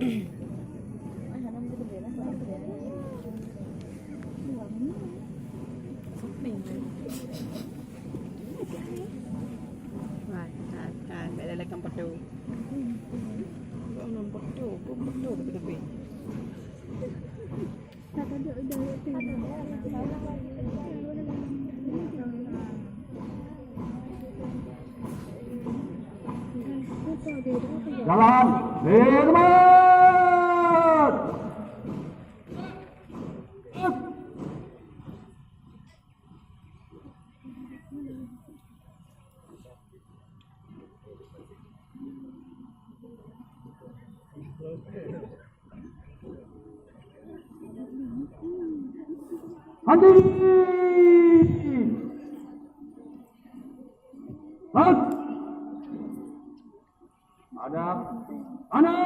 Mẹ đây là cầm bật đồ. Con bật đồ, cũng bật đồ được về. Jalan, Nirman! Hadi! Hadi! Ada anak.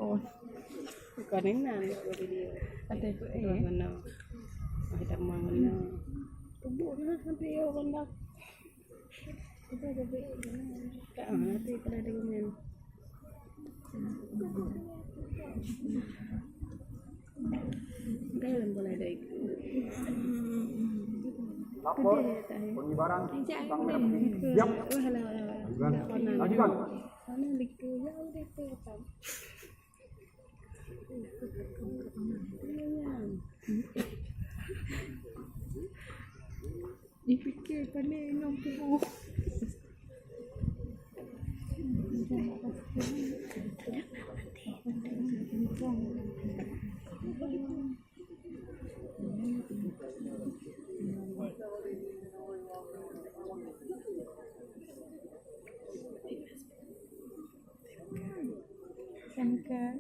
Rồi còn đến nào rồi đi ada rồi mana ada mana tubuh nanti orang dah kita ada kat nanti kalau ada kemen đây là một lại đây Lapor pengibaran bangsa siap. Lanjutkan. Sana dikejar itu kan. Dipikir pandai nampu. Sangka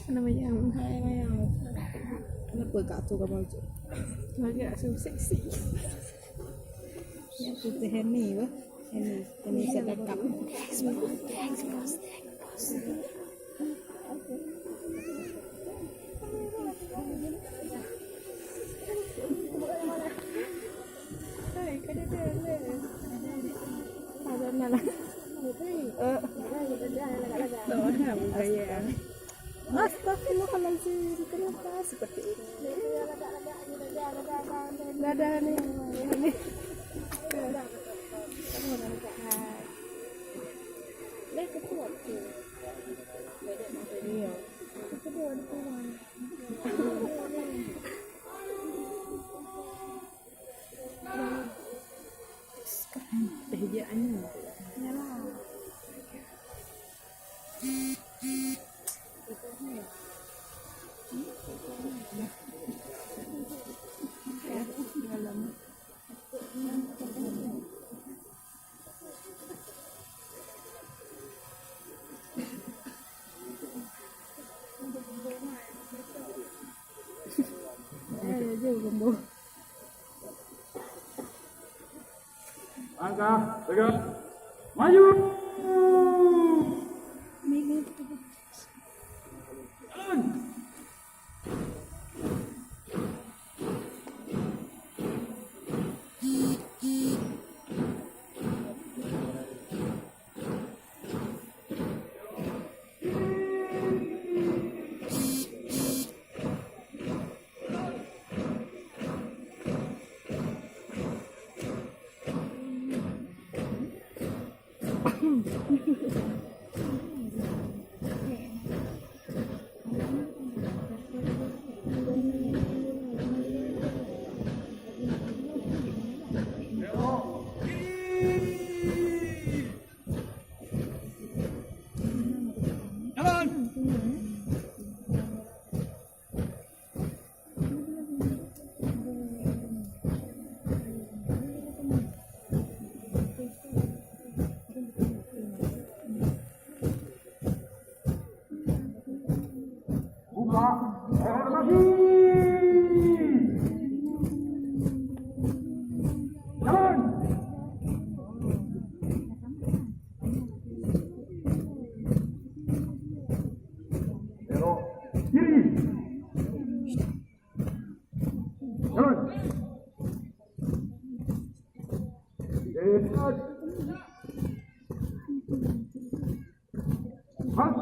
Ano ba yan? Hai ba yan? Ano po kato ka ba dyan? Lagi so sexy. Yan po si Henny ba? Henny sa lakap. Expose. Hai, kada ada. Ada na lang. Doon na mo kaya. Astagfirullahaladzim, kenapa seperti ini? Nggak ada nih, ini. Kamu nggak ada. Lihat ketuat tuh. Beda sama dia. Kedua ada kawan. Sekarang pekerjaannya. Yalah. Angka, tegak, maju. Jalan. Buka, hormati. Jalan. Belok kiri. Jalan. Dekat. Halt.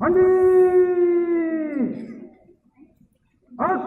Mandi. Halt.